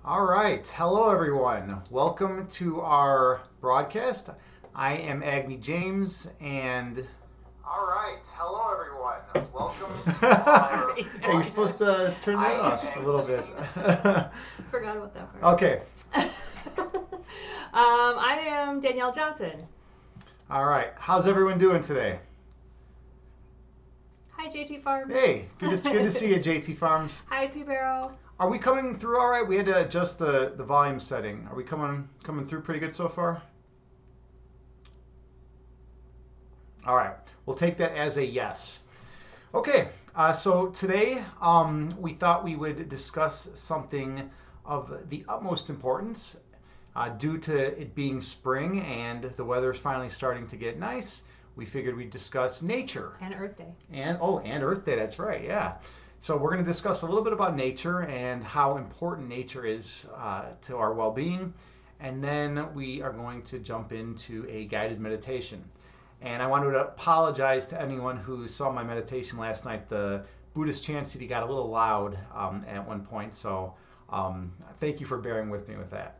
All right. Hello, everyone. Welcome to our broadcast. I am Agni James, and all right. Hello, everyone. Welcome to our. Hey, you're supposed to turn that off a little bit. Forgot about that part. Okay. I am Danielle Johnson. All right. How's everyone doing today? Hi, JT Farms. Hey, good to see you, JT Farms. Hi, P Barrow. Are we coming through all right? We had to adjust the volume setting. Are we coming through pretty good so far? All right. We'll take that as a yes. Okay. So today we thought we would discuss something of the utmost importance due to it being spring and the weather's finally starting to get nice. We figured we'd discuss nature. And Earth Day. And Earth Day, that's right, yeah. So we're going to discuss a little bit about nature and how important nature is to our well-being. And then we are going to jump into a guided meditation. And I wanted to apologize to anyone who saw my meditation last night. The Buddhist chant CD got a little loud at one point, so thank you for bearing with me with that.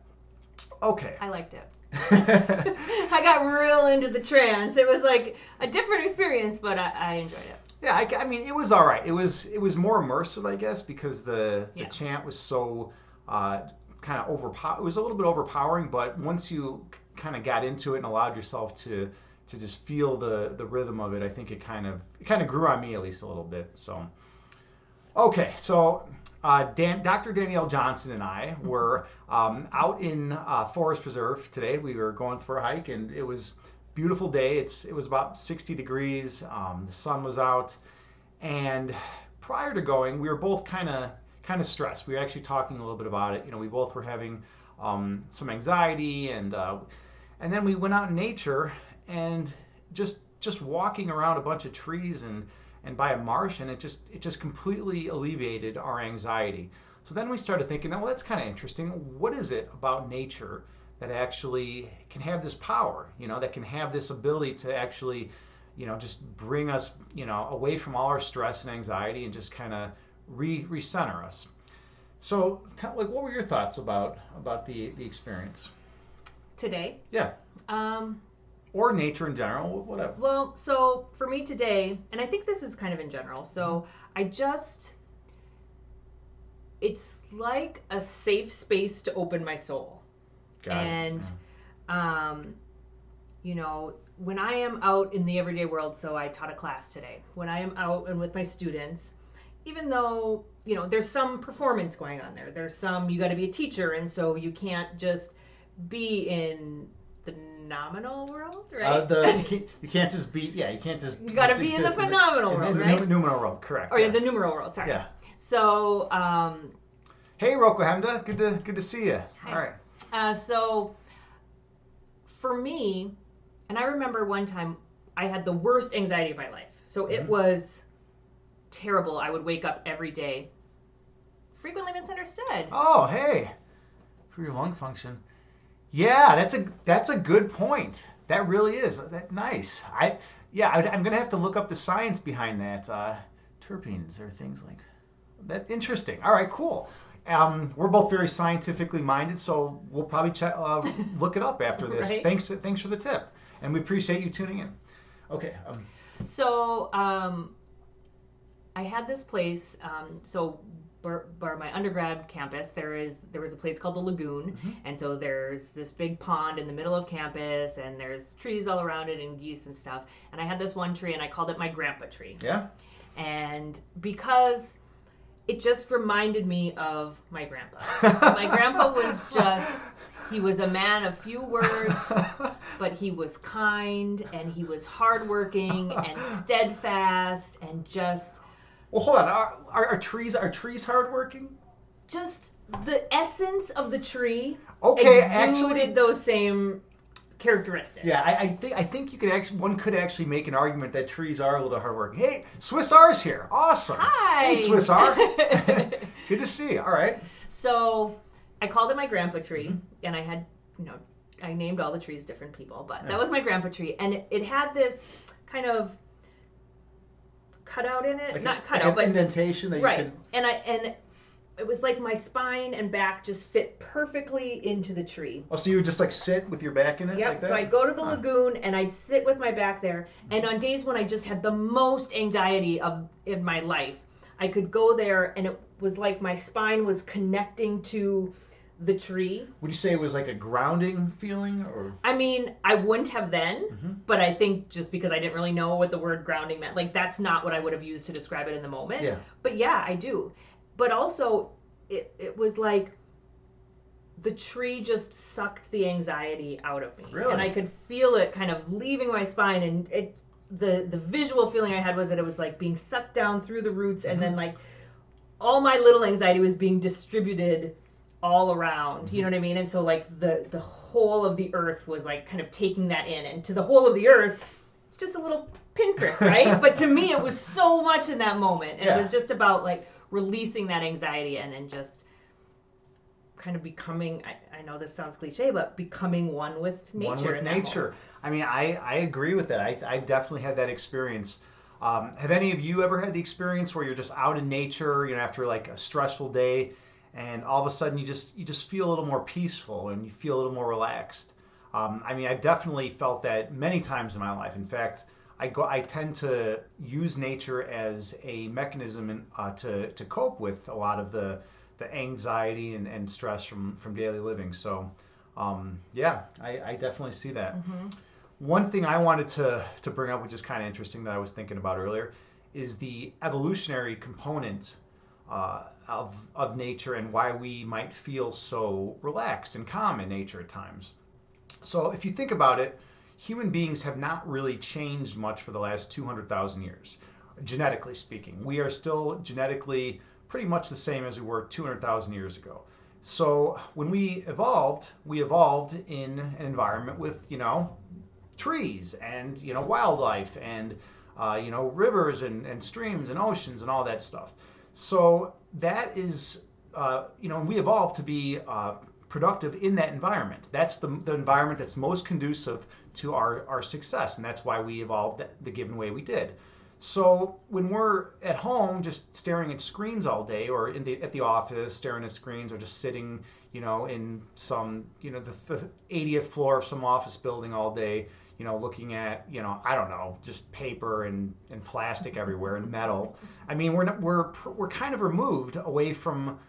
Okay. I liked it. I got real into the trance. It was like a different experience, but I enjoyed it. Yeah, I mean, it was all right. It was more immersive, I guess, because the chant was so kind of overpower. It was a little bit overpowering, but once you kind of got into it and allowed yourself to just feel the rhythm of it, I think it kind of grew on me at least a little bit. So, okay, so Dr. Danielle Johnson and I were out in Forest Preserve today. We were going for a hike, and it was beautiful day. It was about 60 degrees. The sun was out, and prior to going, we were both kind of stressed. We were actually talking a little bit about it. You know, we both were having some anxiety, and then we went out in nature and just walking around a bunch of trees and by a marsh, and it just completely alleviated our anxiety. So then we started thinking, well, that's kind of interesting. What is it about nature that actually can have this power, that can have this ability to actually, just bring us, away from all our stress and anxiety and just kind of recenter us. So, like, what were your thoughts about the experience Today? Yeah. Or nature in general, whatever. Well, so for me today, and I think this is kind of in general, so it's like a safe space to open my soul. Got and it. When I am out in the everyday world, so I taught a class today, when I am out and with my students, even though there's some performance going on there's some, you got to be a teacher, and so you can't just be in the nominal world, right? You can't just be, you can't just, you got to be in the phenomenal world, right? The numeral world, correct. Or yes. The numeral world, sorry. Yeah. So hey, Roko Hemda, good to see you. Hi. All right. So for me, and I remember one time I had the worst anxiety of my life. So it was terrible. I would wake up every day, frequently misunderstood. Oh, hey, for your lung function. Yeah, that's a good point. That really is. Nice. I'm gonna have to look up the science behind that. Terpenes or things like that. Interesting. All right, cool. We're both very scientifically minded, so we'll probably look it up after this. Right? Thanks for the tip, and we appreciate you tuning in. Okay. So I had this place. So where my undergrad campus, there was a place called the Lagoon, and so there's this big pond in the middle of campus, and there's trees all around it and geese and stuff. And I had this one tree, and I called it my grandpa tree. Yeah. And because it just reminded me of my grandpa. My grandpa he was a man of few words, but he was kind, and he was hardworking and steadfast, and just... Well, hold on. Are trees hardworking? Just the essence of the tree exuded those same characteristics. Yeah, I think one could actually make an argument that trees are a little hardworking. Hey, Swiss R's here. Awesome. Hi. Hey, Swiss R. Good to see you. All right. So I called it my grandpa tree, and I had, I named all the trees different people, but that was my grandpa tree, and it had this kind of cutout in it, like not cutout, but indentation that right. You could... And it was like my spine and back just fit perfectly into the tree. Oh, so you would just like sit with your back in it? Yep. Like that? So I'd go to the lagoon and I'd sit with my back there. And on days when I just had the most anxiety in my life, I could go there and it was like my spine was connecting to the tree. Would you say it was like a grounding feeling, or? I mean, I wouldn't have then, but I think just because I didn't really know what the word grounding meant, like that's not what I would have used to describe it in the moment. Yeah. But yeah, I do. But also, it was like the tree just sucked the anxiety out of me. Really? And I could feel it kind of leaving my spine, and the visual feeling I had was that it was like being sucked down through the roots, and then like all my little anxiety was being distributed all around, you know what I mean? And so like the whole of the earth was like kind of taking that in, and to the whole of the earth, it's just a little pinprick, right? But to me, it was so much in that moment. And it was just about like releasing that anxiety and just kind of becoming, I know this sounds cliche, but becoming one with nature. One with nature. I mean, I agree with that. I definitely had that experience. Have any of you ever had the experience where you're just out in nature, you know, after like a stressful day, and all of a sudden you just feel a little more peaceful and you feel a little more relaxed? I mean, I've definitely felt that many times in my life. In fact, I tend to use nature as a mechanism to cope with a lot of the anxiety and stress from daily living. So, yeah, I definitely see that. Mm-hmm. One thing I wanted to bring up, which is kind of interesting that I was thinking about earlier, is the evolutionary component of nature and why we might feel so relaxed and calm in nature at times. So if you think about it, human beings have not really changed much for the last 200,000 years, genetically speaking. We are still genetically pretty much the same as we were 200,000 years ago. So when we evolved in an environment with, you know, trees and, you know, wildlife and, you know, rivers and streams and oceans and all that stuff. So that is, you know, we evolved to be productive in that environment. That's the environment that's most conducive to our success, and that's why we evolved the given way we did. So when we're at home just staring at screens all day, or at the office staring at screens, or just sitting, you know, in some, you know, the 80th floor of some office building all day, you know, looking at, you know, I don't know, just paper and plastic everywhere and metal. I mean, we're kind of removed away from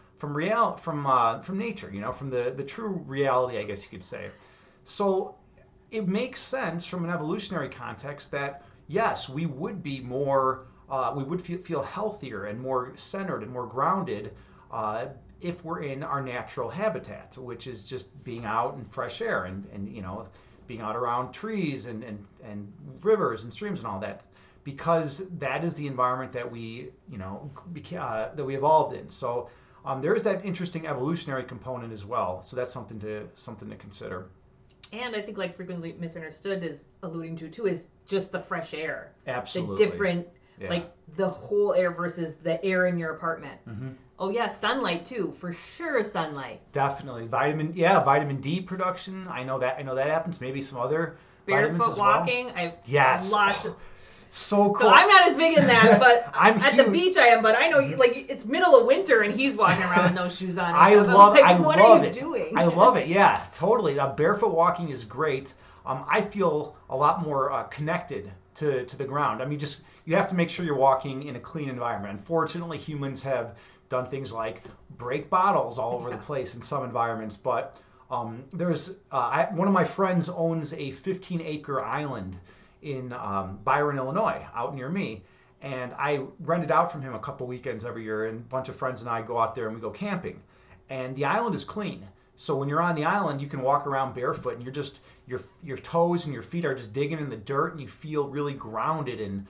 nature, you know, from the true reality, I guess you could say. So it makes sense from an evolutionary context that yes, we would be more, we would feel healthier and more centered and more grounded if we're in our natural habitat, which is just being out in fresh air and you know, being out around trees and rivers and streams and all that, because that is the environment that we, you know, that we evolved in. So there is that interesting evolutionary component as well. So that's something to consider. And I think, like, frequently misunderstood is alluding to too, is just the fresh air. Absolutely. The different, like the whole air versus the air in your apartment. Mm-hmm. Oh yeah, sunlight too, for sure. Sunlight. Definitely, vitamin D production. I know that happens. Maybe some other barefoot walking. Well. Yes. Lots of. So cool. So I'm not as big in that, but I'm at huge. The beach I am. But I know, like, it's middle of winter and he's walking around with no shoes on. I love it. What are you doing? I love it. Yeah, totally. Barefoot walking is great. I feel a lot more connected to the ground. I mean, just you have to make sure you're walking in a clean environment. Unfortunately, humans have done things like break bottles all over the place in some environments. But there's one of my friends owns a 15-acre island in Byron, Illinois, out near me. And I rent it out from him a couple weekends every year, and a bunch of friends and I go out there and we go camping. And the island is clean. So when you're on the island, you can walk around barefoot and you're just, your toes and your feet are just digging in the dirt, and you feel really grounded and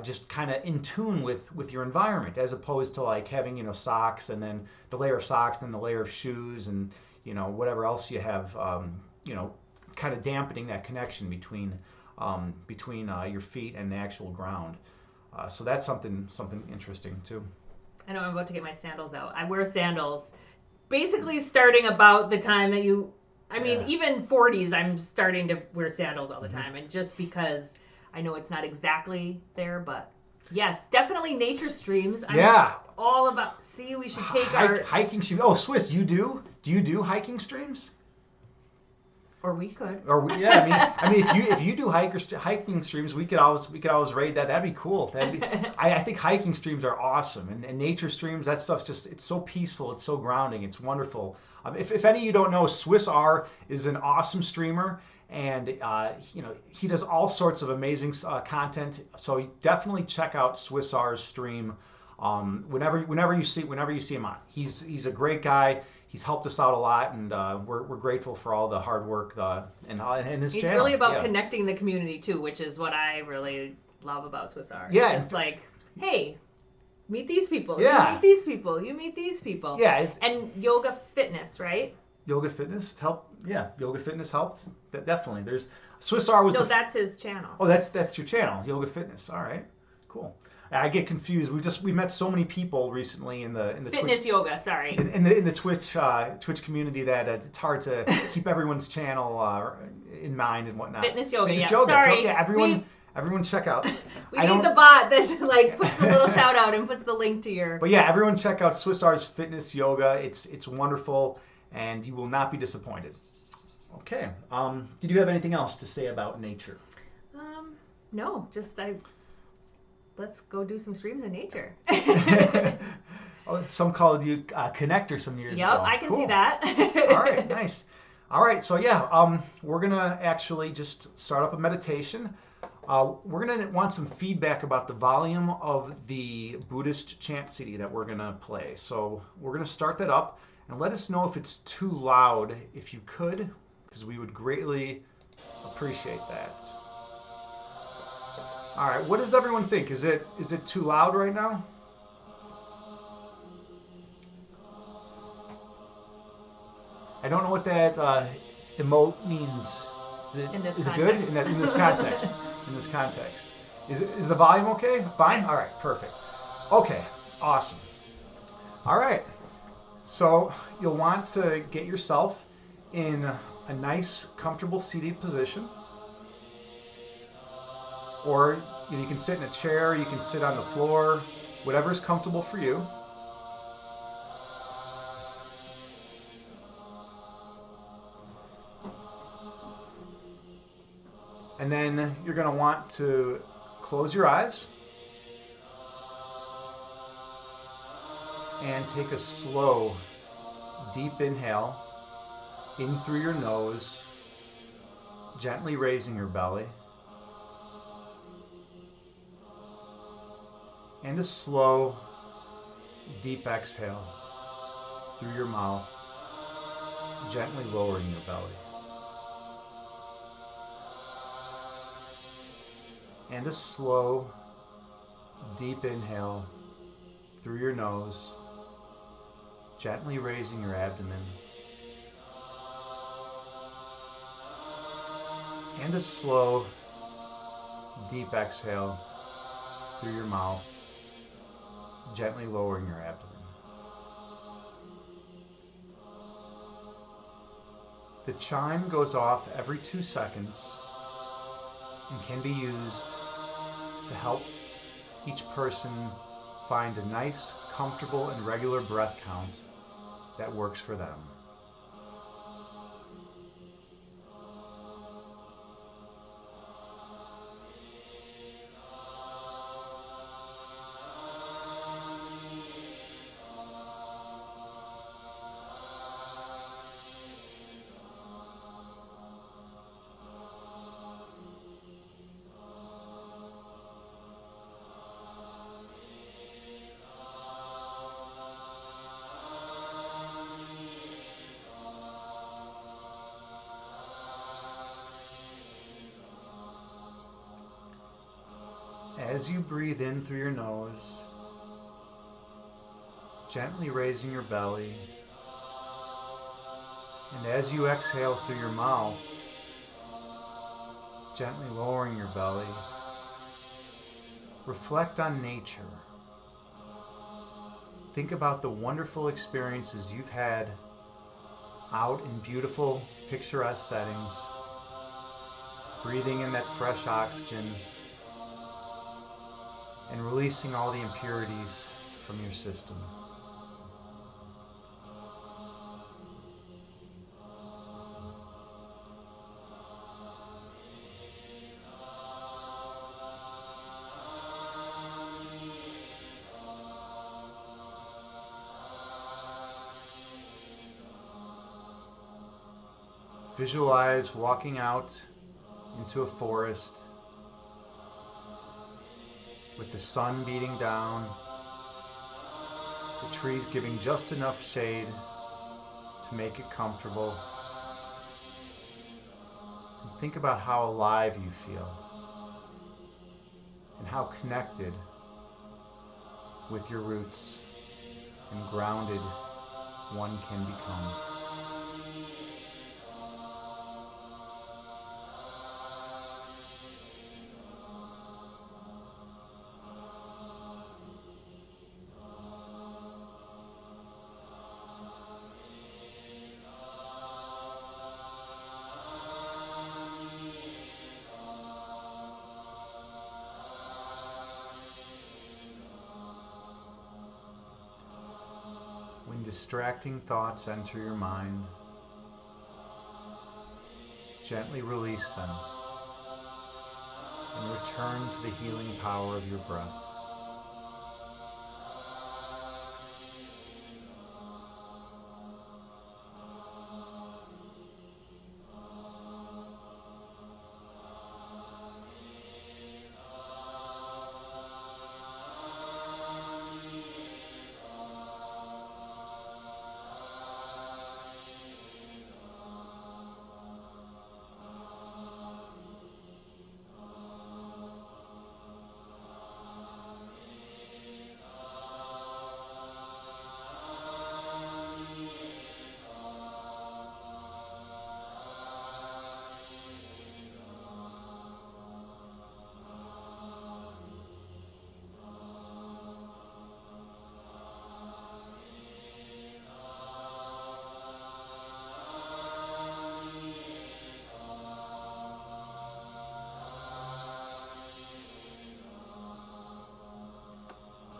just kind of in tune with your environment, as opposed to like having, you know, socks and then the layer of socks and the layer of shoes and, you know, whatever else you have, you know, kind of dampening that connection between your feet and the actual ground. So that's something interesting too. I know I'm about to get my sandals out. I wear sandals basically starting about the time that even 40s, I'm starting to wear sandals all the time. And just because I know it's not exactly there, but Yes, definitely nature streams. Yeah. All about. See, we should take our hiking streams. Oh, Swiss, you do? Do you do hiking streams? Or we could. Yeah, I mean, if you do hiking streams, we could always raid that. That'd be cool. I think hiking streams are awesome, and nature streams. That stuff's just it's so peaceful. It's so grounding. It's wonderful. If any of you don't know, Swiss R is an awesome streamer, and he does all sorts of amazing content. So definitely check out Swiss R's stream. Whenever you see him on, he's a great guy. He's helped us out a lot, and we're grateful for all the hard work and his He's channel. really about connecting the community too, which is what I really love about Swiss R. Yeah, it's like, hey, meet these people. Yeah. You meet these people. You meet these people. Yeah, and yoga fitness, right? Yoga fitness helped. Yeah, yoga fitness helped. Definitely. There's Swiss R was. No, that's his channel. Oh, that's your channel, Yoga Fitness. All right, cool. I get confused. We met so many people recently in the fitness Twitch, yoga. Sorry. In the Twitch community that it's hard to keep everyone's channel in mind and whatnot. Fitness yoga. Fitness yeah. yoga. Sorry. Okay, everyone check out. We need the bot that like puts the little shout out and puts the link to your. But yeah, everyone check out Swiss R's Fitness Yoga. It's wonderful, and you will not be disappointed. Okay. Did you have anything else to say about nature? No, just let's go do some streams in nature. Oh, some called you Connector some years ago. Yep, I can see that. All right, nice. All right, so yeah, we're gonna actually just start up a meditation. We're gonna want some feedback about the volume of the Buddhist chant CD that we're gonna play. So we're gonna start that up and let us know if it's too loud, if you could, because we would greatly appreciate that. All right, what does everyone think? Is it too loud right now? I don't know what that emote means. Is it good in this context? In this context, is the volume okay? Fine. All right, perfect. Okay, awesome. All right, so you'll want to get yourself in a nice, comfortable seated position. Or you can sit in a chair, you can sit on the floor, whatever's comfortable for you. And then you're going to want to close your eyes and take a slow, deep inhale in through your nose, gently raising your belly. And a slow, deep exhale through your mouth, gently lowering your belly. And a slow, deep inhale through your nose, gently raising your abdomen. And a slow, deep exhale through your mouth, gently lowering your abdomen. The chime goes off every 2 seconds and can be used to help each person find a nice, comfortable, and regular breath count that works for them. As you breathe in through your nose, gently raising your belly, and as you exhale through your mouth, gently lowering your belly, reflect on nature. Think about the wonderful experiences you've had out in beautiful, picturesque settings, breathing in that fresh oxygen, and releasing all the impurities from your system. Visualize walking out into a forest with the sun beating down, the trees giving just enough shade to make it comfortable. And think about how alive you feel and how connected with your roots and grounded one can become. When distracting thoughts enter your mind, gently release them and return to the healing power of your breath.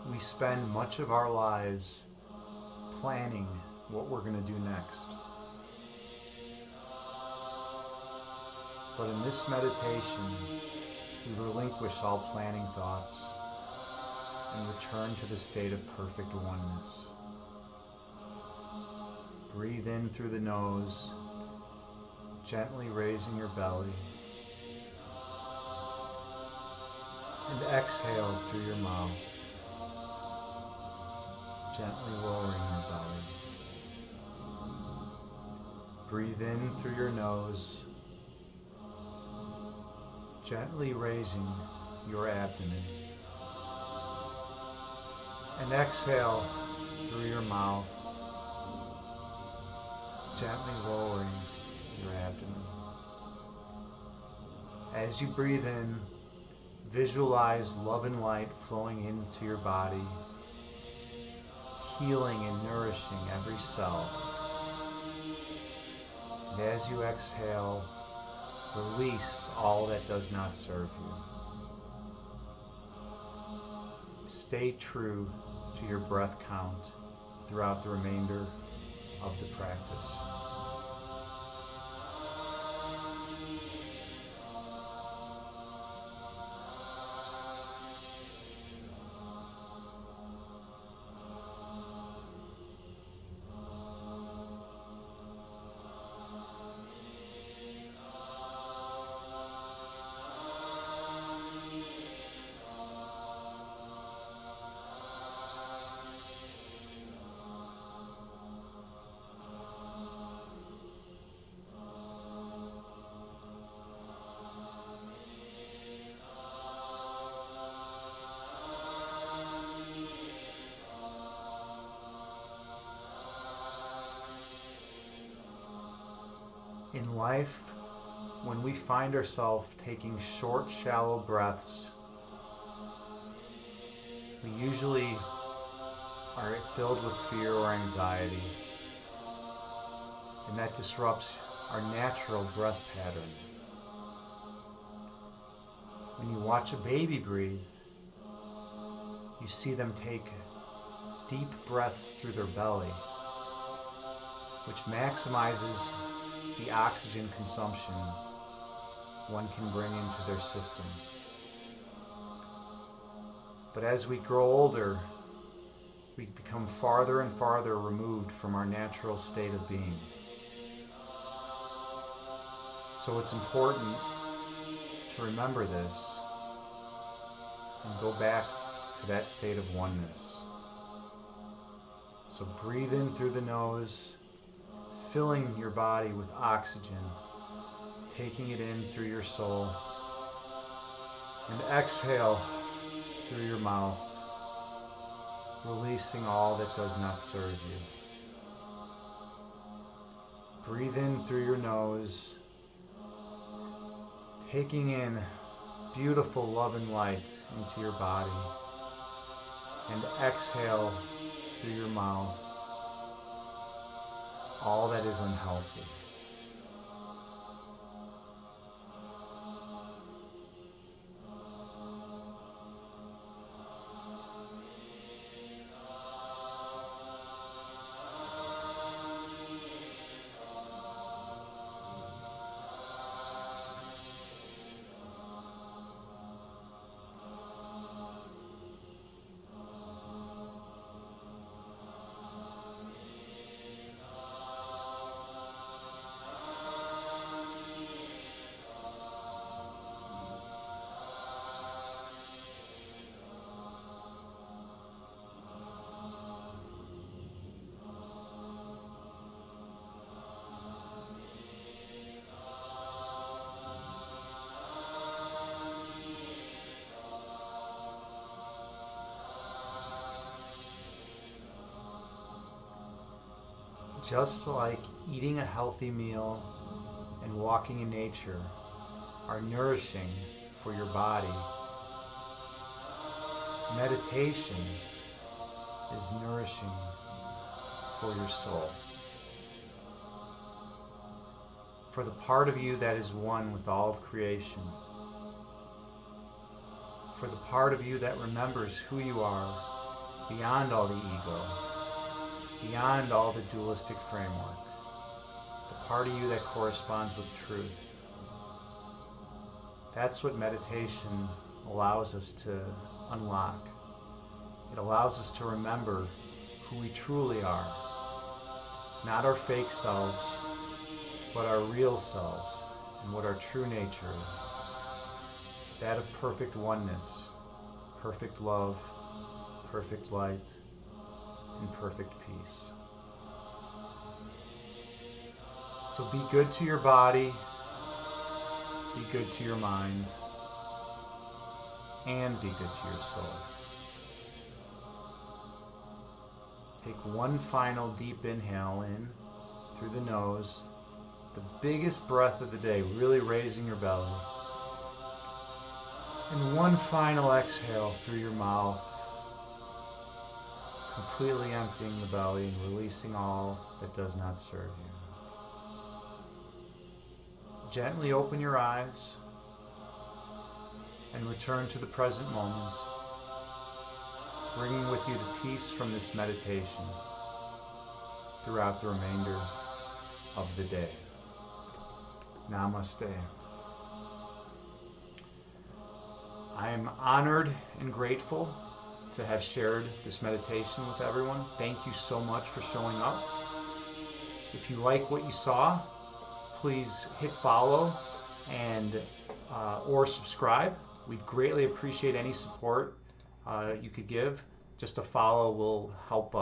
We spend much of our lives planning what we're going to do next. But in this meditation, we relinquish all planning thoughts and return to the state of perfect oneness. Breathe in through the nose, gently raising your belly, and exhale through your mouth, gently lowering your belly. Breathe in through your nose, gently raising your abdomen. And exhale through your mouth, gently lowering your abdomen. As you breathe in, visualize love and light flowing into your body, healing and nourishing every cell. And as you exhale, release all that does not serve you. Stay true to your breath count throughout the remainder of the practice. In life, when we find ourselves taking short, shallow breaths, we usually are filled with fear or anxiety, and that disrupts our natural breath pattern. When you watch a baby breathe, You see them take deep breaths through their belly, which maximizes the oxygen consumption one can bring into their system. But as we grow older, we become farther and farther removed from our natural state of being. So it's important to remember this and go back to that state of oneness. So breathe in through the nose, filling your body with oxygen, taking it in through your soul, and exhale through your mouth, releasing all that does not serve you. Breathe in through your nose, taking in beautiful love and light into your body, and exhale through your mouth all that is unhealthy. Just like eating a healthy meal and walking in nature are nourishing for your body, meditation is nourishing for your soul. For the part of you that is one with all of creation, for the part of you that remembers who you are beyond all the ego, beyond all the dualistic framework, the part of you that corresponds with truth. That's what meditation allows us to unlock. It allows us to remember who we truly are, not our fake selves, but our real selves, and what our true nature is. That of perfect oneness, perfect love, perfect light, and perfect peace. So be good to your body, be good to your mind, and be good to your soul. Take one final deep inhale in through the nose, the biggest breath of the day, really raising your belly. And one final exhale through your mouth, completely emptying the belly and releasing all that does not serve you. Gently open your eyes and return to the present moment, bringing with you the peace from this meditation throughout the remainder of the day. Namaste. I am honored and grateful to have shared this meditation with everyone. Thank you so much for showing up. If you like what you saw, please hit follow and or subscribe. We'd greatly appreciate any support you could give. Just a follow will help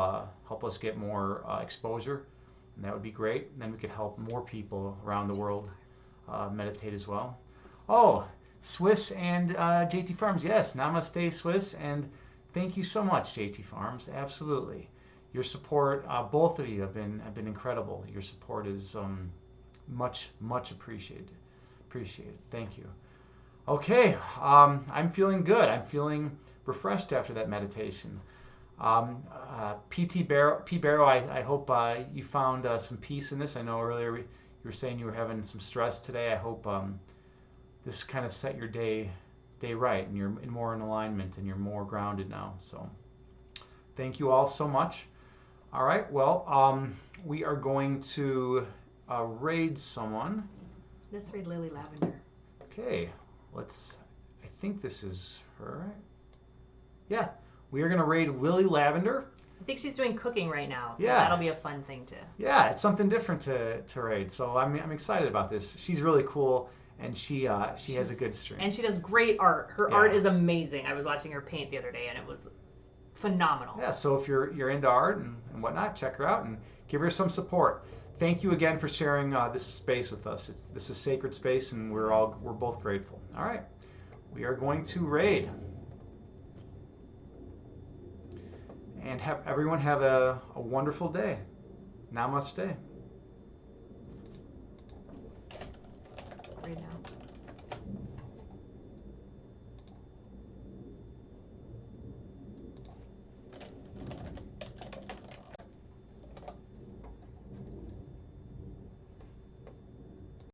us get more exposure, and that would be great. And then we could help more people around the world meditate as well. Oh, Swiss and JT Farms. Yes, namaste, Swiss, and thank you so much, JT Farms. Absolutely, your support, both of you have been incredible. Your support is much appreciated. Thank you. Okay, I'm feeling good. I'm feeling refreshed after that meditation. P. Barrow, I hope you found some peace in this. I know earlier you were saying you were having some stress today. I hope this kind of set your day day right, and you're more in alignment, and you're more grounded now. So thank you all so much. All right, well, we are going to raid someone. Let's raid Lily Lavender. Okay, I think this is her, right? Yeah, we are going to raid Lily Lavender. I think she's doing cooking right now, so Yeah. that'll be a fun thing to. Yeah, it's something different to raid, so I'm excited about this. She's really cool, and she has a good stream. And she does great art. Her art is amazing. I was watching her paint the other day, and it was phenomenal. Yeah, so if you're into art and whatnot, check her out and give her some support. Thank you again for sharing this space with us. This is sacred space, and we're both grateful. All right, we are going to raid, and have everyone have a wonderful day. Namaste.